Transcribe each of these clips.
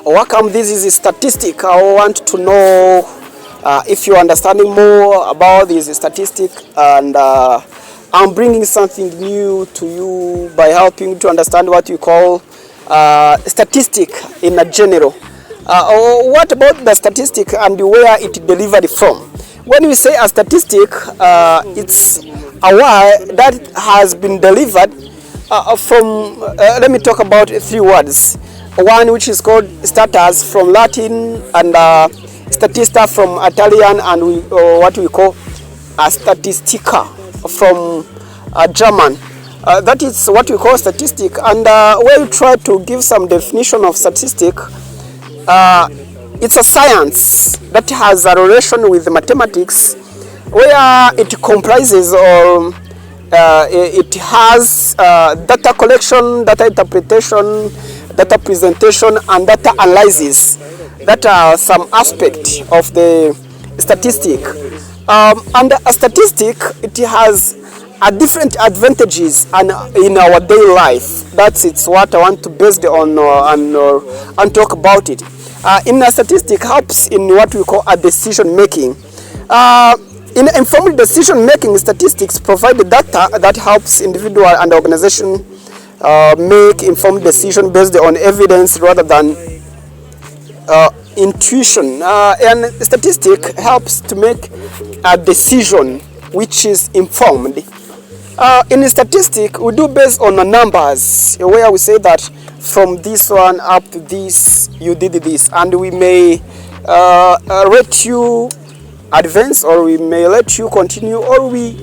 Welcome, this is a statistic. I want to know if you're understanding more about this statistic, and I'm bringing something new to you by helping you to understand what you call statistic in a general. What about the statistic and where it delivered from? When we say a statistic, it's a word that has been delivered from, let me talk about 3 words. One which is called status from Latin, and statista from Italian, and what we call a statistica from German. That is what we call statistic. And when you try to give some definition of statistic, it's a science that has a relation with mathematics, where it comprises or it has data collection, data interpretation, data presentation, and data analysis. That are some aspects of the statistic. And a statistic, it has different advantages and in our daily life. That's it's what I want to base on and talk about it. In a statistic helps in what we call a decision making. In informed decision making, statistics provide the data that helps individual and organization make informed decision based on evidence rather than intuition. And statistic helps to make a decision which is informed. In statistic, we do based on the numbers, where we say that from this one up to this, you did this, and we may rate you advance, or we may let you continue, or we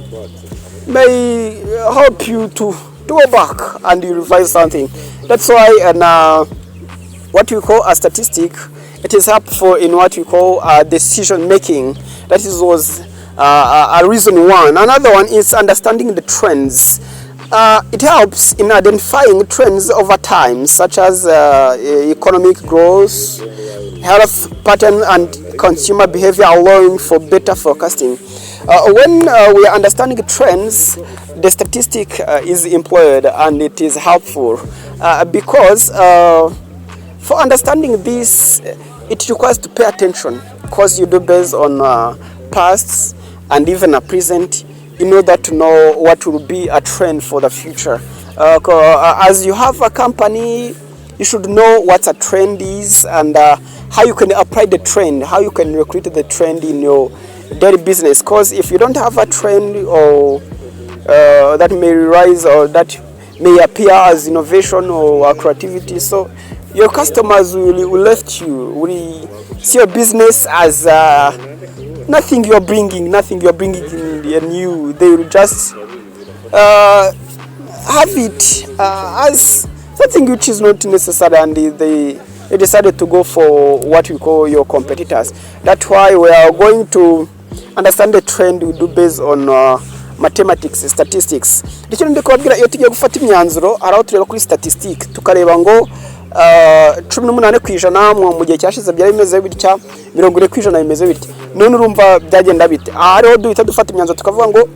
may help you to go back and you revise something. That's why, and what we call a statistic, it is helpful in what we call decision making. That was a reason one. Another one is understanding the trends. It helps in identifying trends over time, such as economic growth, health pattern, and consumer behavior, allowing for better forecasting. When we are understanding trends, the statistic is employed, and it is helpful because for understanding this, it requires to pay attention, because you do based on past and even a present, in order to know what will be a trend for the future. As you have a company, you should know what a trend is, and how you can apply the trend, how you can recruit the trend in your daily business. Because if you don't have a trend, or that may rise, or that may appear as innovation or creativity, so your customers will left you, will see your business as nothing you're bringing in new. They will just have it as something which is not necessary, and they decided to go for what we call your competitors. That's why we are going to understand the trend we do based on mathematics, statistics. Ndicyo ndikubabwira iyo tugiye gufata imyanzuro araho tureba kuri statistic tukareba ngo 18% mu gihe cyashize byari bimeze bitya, 40% bimeze bitya. None urumva byagenda bite? Ariho duhita dufata imyanzuro tukavuga ngo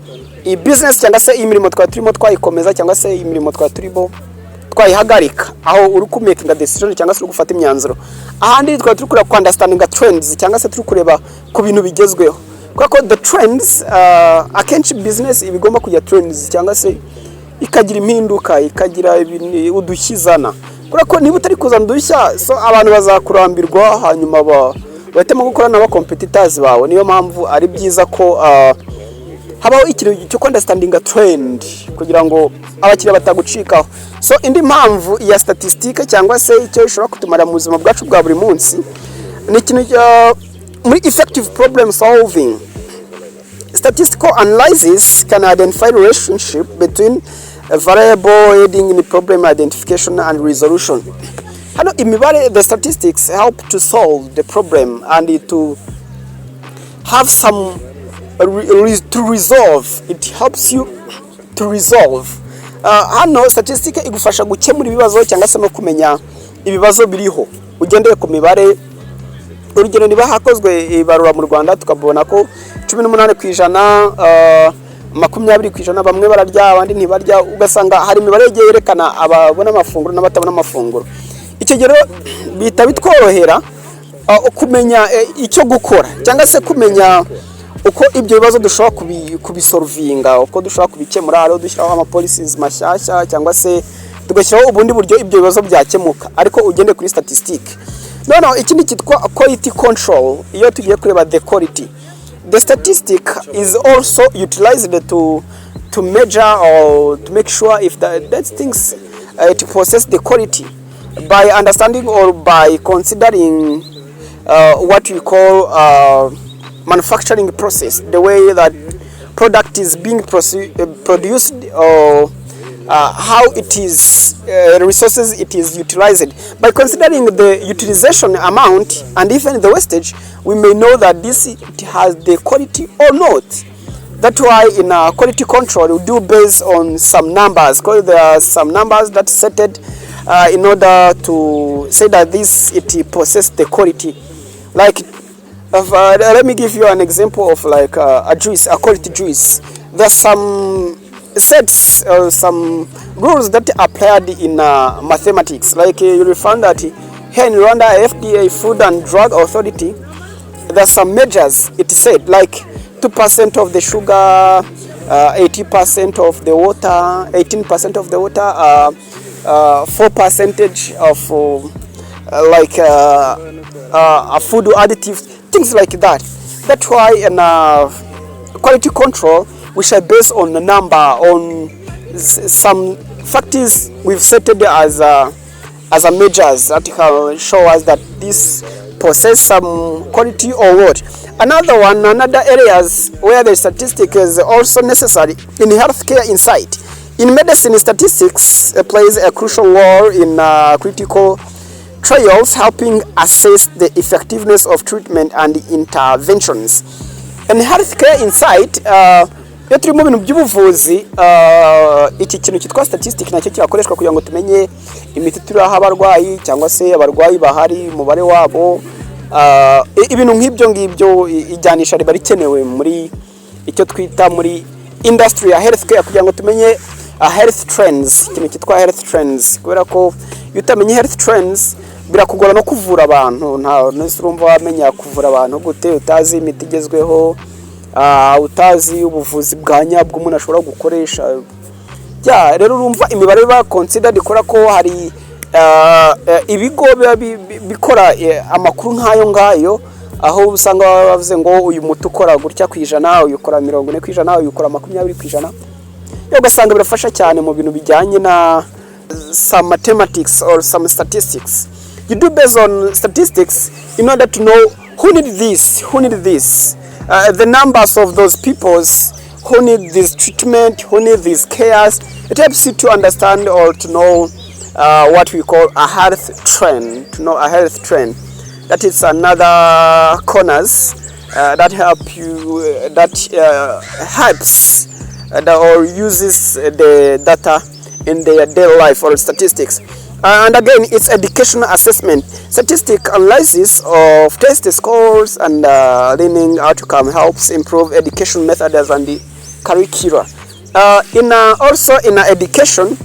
i business cyangwa se imirimo turimo twayikomeza, cyangwa se imirimo turimo twayihagarika, aho uri ku making decision cyangwa se uri gufata imyanzuro. Ahandi turi kureba ku understanding trends, cyangwa se turi kureba ku bintu bigezweho. Kuko the trends akenshi business ibigomba kujya trends, cyangwa se ikagira impinduka, ikagira udushyizana. Kuko niba utari kuzana udushya, so abantu bazakurambirwa, hanyuma bahitamo gukora n'aba competitors bawe. Niyo mpamvu ari byiza ko habaho ikintu cyo understanding a trend, kugira ngo abakiriya batagucikaho. So indi mpamvu ya statistique, cyangwa se icyo ishobora kutumara mu buzima bwacu bwa buri munsi, ni ikintu muri effective problem solving. Statistical analysis can identify relationship between a variable, aiding in problem identification and resolution. The statistics help to solve the problem and to have some to resolve. It helps you to resolve. Statistics igufasha gukemura ibibazo, cyangwa se no kumenya ibibazo biriho ugendeye ku mibare. Urugero, niba hakozwe ibarura mu Rwanda tukabona ko 18%, 20% bamwe bararya abandi ntibarya, ugasanga hari imibare yerekana ababona amafunguro n'abatabona amafunguro. icyo gihe bihita bitworohera kumenya icyo gukora cyangwa se kumenya uko ibyo bibazo dushobora kubisolvinga, uko dushobora kubikemura, ari dushyiraho amapolicies mashyashya cyangwa se tugashyiraho ubundi buryo ibyo bibazo byakemuka, ariko ugende kuri statistic. No, ikindi cyitwa quality control. Iyo tugiye kureba the quality, the statistic is also utilized to measure or to make sure if that things to process the quality by understanding or by considering what we call manufacturing process, the way that product is being produced, or how it is resources it is utilized. By considering the utilization amount and even the wastage, we may know that this it has the quality or not. That's why in quality control we do based on some numbers, because there are some numbers that set it in order to say that this it possesses the quality. Like let me give you an example of like a juice, a quality juice. There's some sets or some rules that are applied in mathematics. Like you will find that here in Rwanda, FDA, Food and Drug Authority, there's some measures. It said like 2% of the sugar, 80% of the water, 18% of the water, 4% of like a food additives, things like that. That's why in quality control we shall base on the number, on some factors we've set as a measures that can show us that this possess some quality or what. Another areas where the statistic is also necessary in healthcare insight. In medicine, statistics plays a crucial role in critical trials, helping assess the effectiveness of treatment and interventions. In healthcare insight, iyo turi mu bintu by'ubuvuzi, iki kintu cyitwa statistic nacyo kirakoreshwa kugira ngo tumenye imiti turaha abarwayi cyangwa se abarwayi bahari, umubare wabo, ibintu nk'ibyo ijyanisha riba rikenewe muri icyo twita muri industry ya healthcare, kugira ngo tumenye health trends, ikintu cyitwa health trends, kubera ko iyo utamenye health trends birakugora no kuvura abantu. Nta urumva wamenya kuvura abantu gute utazi imiti igezweho, utazi ubuvuzi bwa nyabwo umuntu ashobora gukoresha. Rero urumva imibare ba consider ikora ko hari ibigo bikora amakuru nk'ayo ngayo, aho usanga bavuze ngo uyu muti ukora gutya kwijana, uyu ukora 40 kwijana, uyu ukora 20 kwijana. Ugasanga birafasha cyane mu bintu bijyanye na some mathematics or some statistics. You do based on statistics in order to know who need this, the numbers of those peoples who need this treatment, who need these cares. It helps you to understand or to know what we call a health trend. To know a health trend, that is another corners that help you, that helps or uses the data in their daily life or statistics. And again, it's educational assessment. Statistic analysis of test scores and learning outcome helps improve education methods and the curricula. Also in education,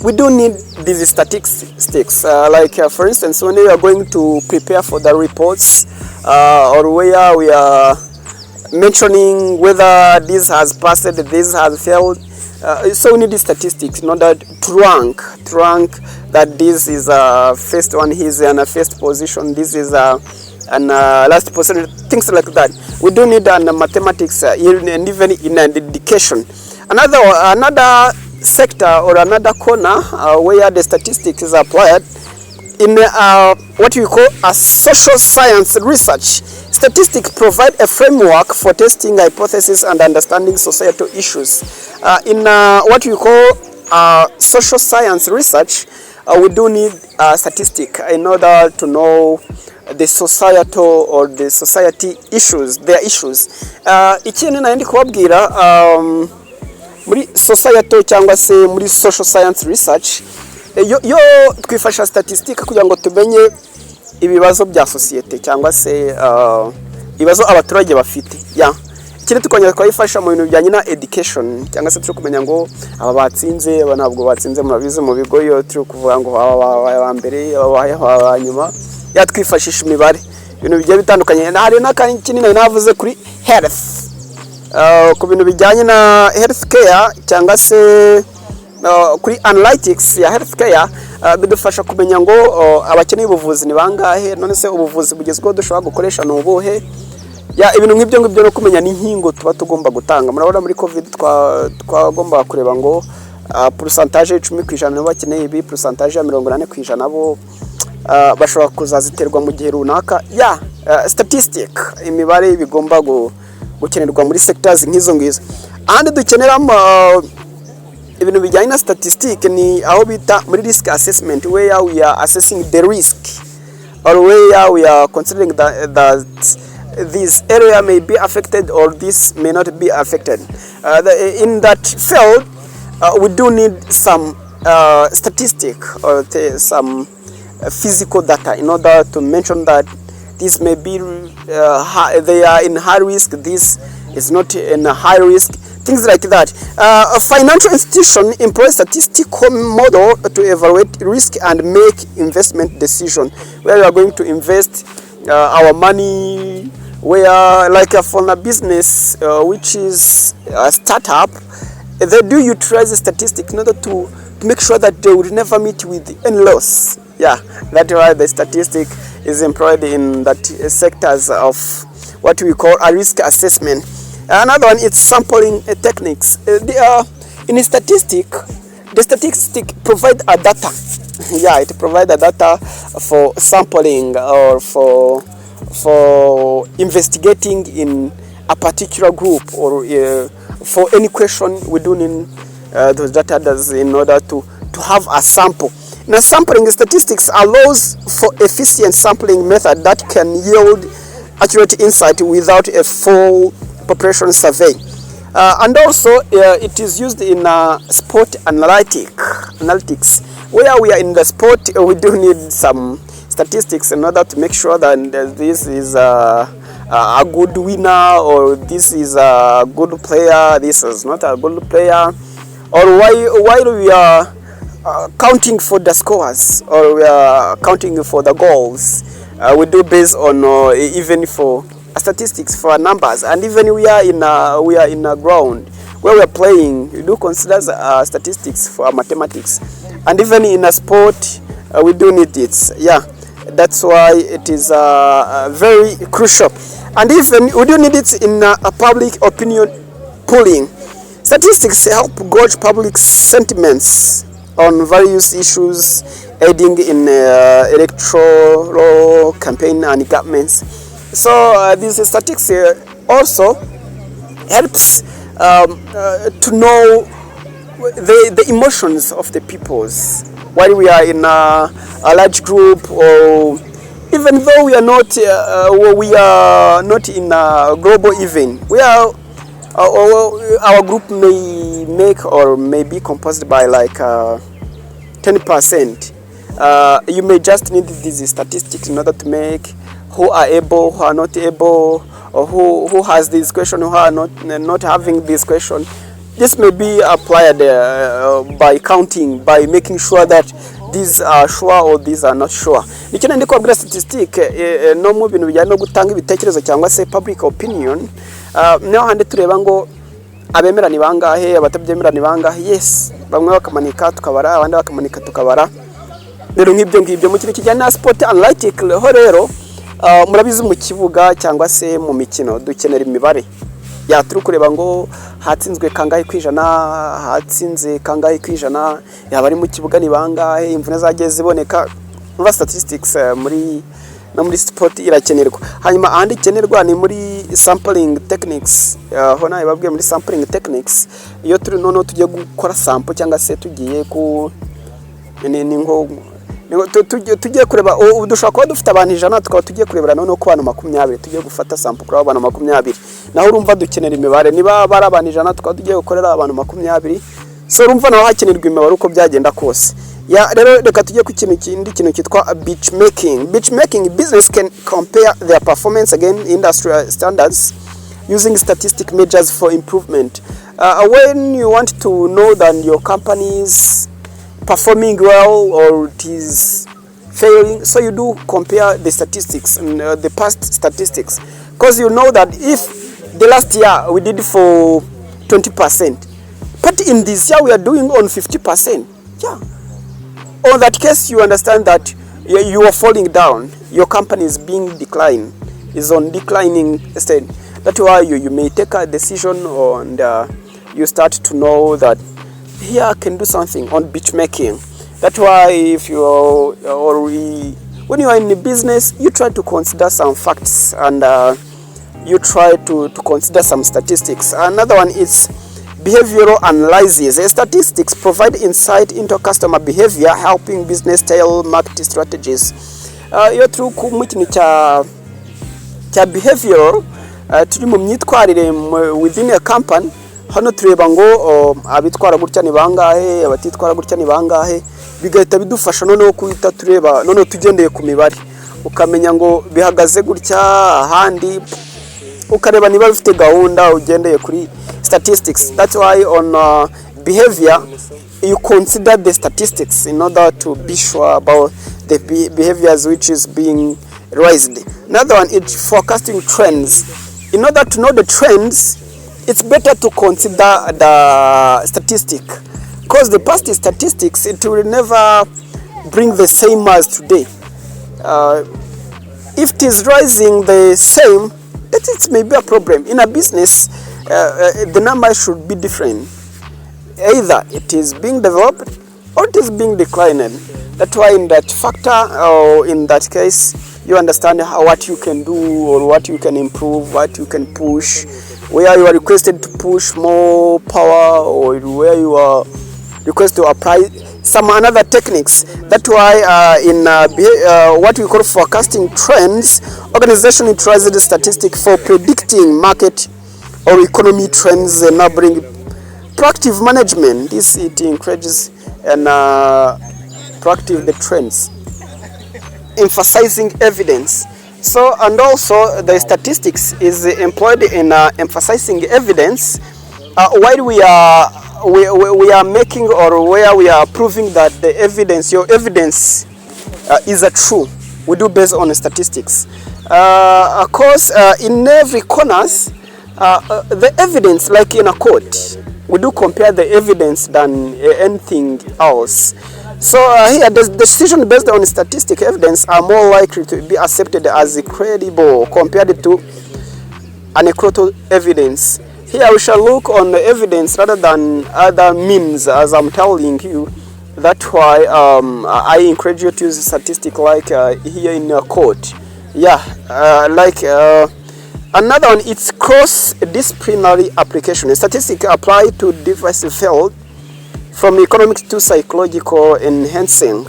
we do need these statistics. For instance, when we are going to prepare for the reports, or where we are mentioning whether this has passed, this has failed. So we need the statistics in order to rank that this is a first one, he's in a first position, this is a last position, things like that. We do need mathematics and even in education. Another sector or another corner where the statistics is applied in what we call a social science research. Statistics provide a framework for testing hypotheses and understanding societal issues. In what we call social science research, we do need statistics in order to know the societal or the society issues, their issues. Ikintu nayendi kubabwira muri societal cyangwa se muri social science research, yo twifasha statistics kugira ngo tumenye ibibazo bya societe cyangwa se ibibazo abaturage bafite. ikindi tukongera twayifasha mu bintu bijyanye na education cyangwa se turi kumenya ngo aba batsinze aba ntabwo batsinze murabizi mu bigo yo turi kuvuga ngo aba mbere aba nyuma yatwifashisha imibare ibintu bigiye bitandukanye. Hari n'akandi kinini navuze kuri health, ku bintu bijyanye na health care cyangwa se kuri analytics ya health care bidufasha kumenya ngo abakeneye ubuvuzi ni bangahe, none se ubuvuzi bugezweho dushobora gukoresha ni ubuhe, ibintu nk'ibyo ngibyo no kumenya n'inkingo tuba tugomba gutanga. Murabona muri covid twagomba kureba ngo pourcentage 10% nibo bakeneye ibi, pourcentage ya 80% bo bashobora kuzaziterwa mu gihe runaka. Statistic imibare bigomba gukenerwa muri sectors nk'izo ngizo. Ahandi dukeneramo ibintu bijyanye na statistic ni aho bita muri risk assessment, where we are assessing the risk or where we are considering that this area may be affected or this may not be affected. In that field, we do need some statistic or some physical data in order to mention that this may be they are in high risk, this is not in a high risk, things like that. A financial institution employs statistical model to evaluate risk and make investment decision, where we are going to invest our money, where like for a business which is a startup, they do utilize the statistic in order to make sure that they will never meet with any loss. That's why the statistic is employed in that sectors of what we call a risk assessment. Another one is sampling techniques. In statistic, the statistic provide a data. It provide a data for sampling or for investigating in a particular group, or for any question we do need those data in order to have a sample. Now, sampling statistics allows for efficient sampling method that can yield accurate insight without a full population survey. And also, it is used in sport analytics. Where we are in the sport, we do need some statistics in order to make sure that this is a good winner, or this is a good player, this is not a good player, or while we are counting for the scores, or we are counting for the goals, we do based on even for statistics for numbers. And even we are in a ground where we are playing, we do consider statistics for mathematics. And even in a sport, we do need it. That's why it is very crucial. And even we do need it in a public opinion polling. Statistics help gauge public sentiments on various issues, aiding in electoral campaign and governments. So this statistics also helps to know the emotions of the peoples while we are in a large group, or even though we are not in a global event. Our group may make or may be composed by like 10%. You may just need these statistics in order to make who are able, who are not able, or who has this question, who are not having this question. This may be applied by counting, by making sure that these are sure or these are not sure. Nikina ndiko abira statistic no mu bintu bijyanye no gutanga ibitekerezo cyangwa se public opinion. Naho hande tureba ngo abemera ni bangahe, abatabyemera ni bangahe. Yes, bamwe bakamanika tukabara, abandi bakamanika tukabara. Rero nk'ibyo ngibyo mu kintu kijyanye na sport analytic ho rero murabizi mu kibuga cyangwa se mu mikino dukenera imibare. Turi kureba ngo hatsinzwe kangahe kwijana, hatsinze kangahe kwijana, yaba ari mu kibuga ni bangahe, imvune zagiye ziboneka. Statistics muri sport irakenerwa. Hanyuma ahandi ikenerwa ni muri sampling techniques. Ho nayo babwiye muri sampling techniques, iyo turi noneho tugiye gukora sample cyangwa se tugiye ku tugiye kureba dushaka kuba dufite abantu 100, tukaba tugiye kurebera noneho ku bantu 20, tugiye gufata sample kuri abantu 20. Naho urumva dukenera imibare, niba bari abantu 100 tukaba tugiye gukorera abantu 20. So urumva naho hakenerwa imibare uko byagenda kose. Rero reka tujye ku kintu kitwa benchmarking. Benchmarking, business can compare their performance against industry standards using statistic measures for improvement. When you want to know that your company is performing well or it is failing, so you do compare the statistics and the past statistics, because you know that if the last year we did for 20%, but in this year we are doing on 50%, yeah, on that case you understand that you are falling down, your company is being declined, is on declining state. That's why you may take a decision and you start to know that here I can do something on beach making. That's why if you are, when you are in the business, you try to consider some facts and you try to consider some statistics. Another one is behavioral analysis. Statistics provide insight into customer behavior, helping business tailor market strategies. Iyo turi mu kintu cya behavioral, turi mu myitwarire within a company. Hano tureba ngo abitwara gutya ni bangahe, abatitwara gutya ni bangahe, bigahita bidufasha noneho kuhita tureba, noneho tugendeye ku mibare ukamenya ngo bihagaze gutya ahandi, ukareba niba bifite gahunda ugendeye kuri statistics. That's why on behavior you consider the statistics in order to be sure about the behaviors which is being raised. Another one is forecasting trends. In order to know the trends, it's better to consider the statistic, because the past statistics, it will never bring the same as today. If it is rising the same, that it may be a problem. In a business, the number should be different. Either it is being developed or it is being declined. That's why in that factor, or in that case, you understand what you can do or what you can improve, what you can push, where you are requested to push more power or where you are requested to apply some other techniques. That's why in what we call forecasting trends, organization utilizes the statistic for predicting market or economy trends and bring proactive management. This it encourages and proactive the trends, emphasizing evidence. So, and also the statistics is employed in emphasizing evidence while we are making or where we are proving that the evidence, your evidence is a true. We do based on statistics. Of course, in every corners, the evidence, like in a court, we do compare the evidence than anything else. So here, the decision based on statistic evidence are more likely to be accepted as credible compared to anecdotal evidence. Here we shall look on the evidence rather than other means, as I'm telling you. That's why I encourage you to use statistic like here in your court. Yeah, another one, it's cross-disciplinary application. Statistics apply to diverse fields, from economics to psychological, enhancing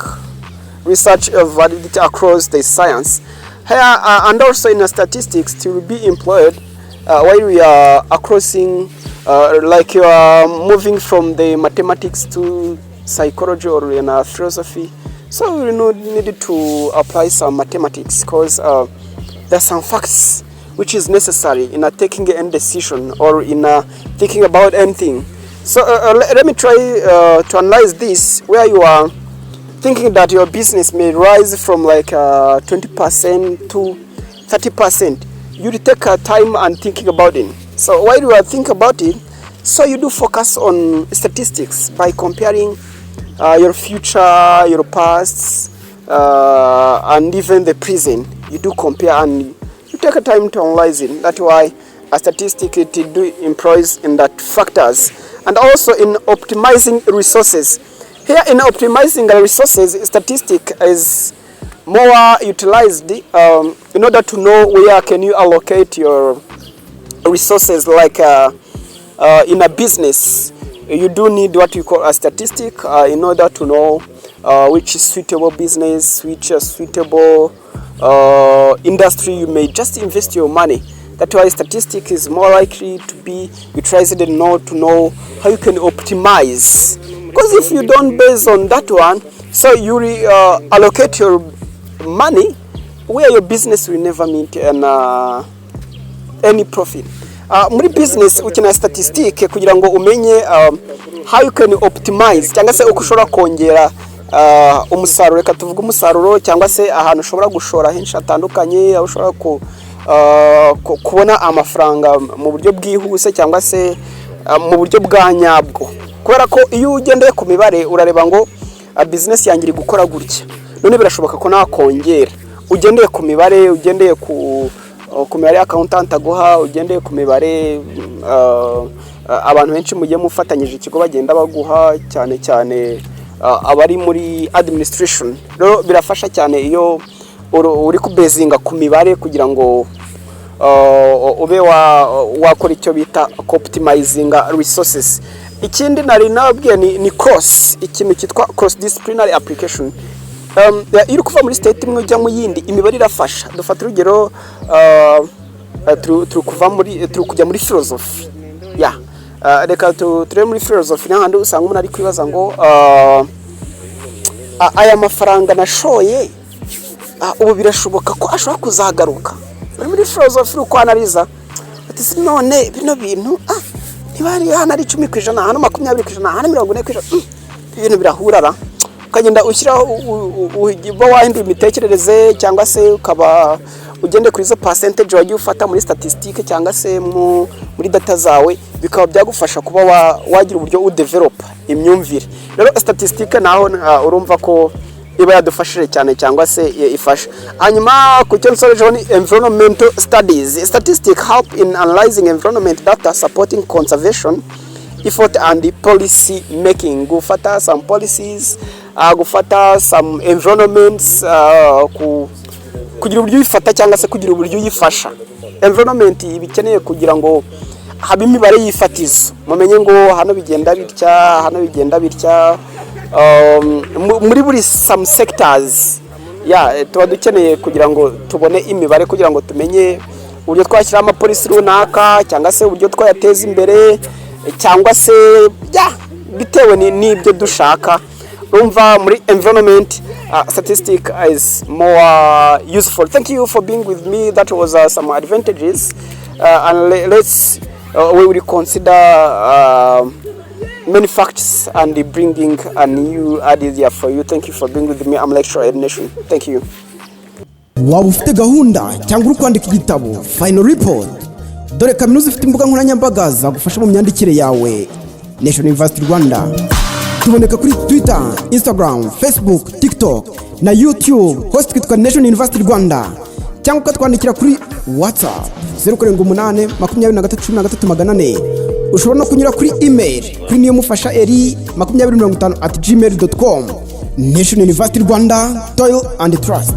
research validity across the science. Here and also in statistics to be employed while we are crossing, like you are moving from the mathematics to psychology or in philosophy. So we need to apply some mathematics, because there are some facts which is necessary in taking any decision or in thinking about anything. So let me try to analyze this, where you are thinking that your business may rise from like 20% to 30%. You take time and thinking about it. So while you are thinking about it, so you do focus on statistics by comparing your future, your past, and even the present. You do compare and you take a time to analyze it. That's why a statistic it do employs in that factors. And also in optimizing resources. Here in optimizing the resources, statistic is more utilized in order to know where can you allocate your resources. Like in a business, you do need what you call a statistic in order to know which is suitable business, which is suitable industry you may just invest your money. That's why statistic is more likely to be utilized in order to know how you can optimize. Because if you don't base on that one, so you allocate your money where your business will never meet any profit. muri business ukenera statistique kugira ngo umenye how you can optimize cyangwa se uko ushobora kongera umusaruro. Reka tuvuge umusaruro cyangwa se ahantu ushobora gushora henshi hatandukanye, aho ushobora kubona amafaranga mu buryo bwihuse cyangwa se mu buryo bwa nyabwo. Kubera ko iyo ugendeye ku mibare urareba ngo business yanjye iri gukora gutya, none birashoboka ko nakongera. Ugendeye ku mibare, ugendeye ku mibare accountant aguha, ugendeye ku mibare abantu benshi mugiye mufatanyije ikigo bagenda baguha, cyane cyane abari muri administration. Rero birafasha cyane iyo uri kubezinga ku mibare kugira ngo ube wakora icyo bita optimizing resources. Ikindi nari nabwiye ni cross, ikintu cyitwa cross disciplinary application. Iyo kuva muri state imwe ujya mu yindi, imibare irafasha. Dufata urugero turi kujya muri philosophy. Reka turebe muri philosophy n'ahandi usanga umuntu ari kwibaza ngo aya mafaranga nashoye ubu birashoboka ko ashobora kuzagaruka. Muri philosophy uko analiza ati none bino bintu ntibari hano ari 10%, hano 20%, hano 40%, ibintu birahurara. Ukagenda ushyiraho uba wahindura imitekerereze cyangwa se ukaba ugende kuri zo percentage wagiye ufata muri statistique cyangwa se muri data zawe, bikaba byagufasha kuba wagira uburyo udevelop imyumvire. Rero statistique naho urumva ko iba yadufashije cyane cyangwa se ifasha. Hanyuma ku cyo nsorejeho ni environmental studies. Statistics help in analyzing environment data, supporting conservation effort and policy making. Gufata some policies, gufata some environments, kugira uburyo yifata cyangwa se kugira uburyo yifasha. Environment ibikeneye kugira ngo habe imibare yifatizo, mumenye ngo hano bigenda bitya, hano bigenda bitya. Muri buri some sectors tuba dukeneye kugira ngo tubone imibare, kugira ngo tumenye uburyo twashyira ama policy runaka cyangwa se uburyo twayateza imbere cyangwa se bitewe n'ibyo dushaka. Urumva muri environment statistic is more useful. Thank you for being with me. That was some advantages, and we will consider many facts and bringing a new idea for you. Thank you for being with me. I'm lecturer Ed Nation. Thank you. Waba ufite gahunda cyangwa uri kwandika igitabo final report, dore kaminuza ifite imbuga nkoranyambaga zagufasha mu myandikire yawe. Nation University Rwanda tuboneka kuri Twitter, Instagram, Facebook, TikTok na YouTube. Host twitwa Nation University Rwanda, cyangwa ukatwandikira kuri WhatsApp 0782233400. Ushobora no kunyura kuri email kuri niyomufasha2050@gmail.com. Nation University Rwanda, toil and trust.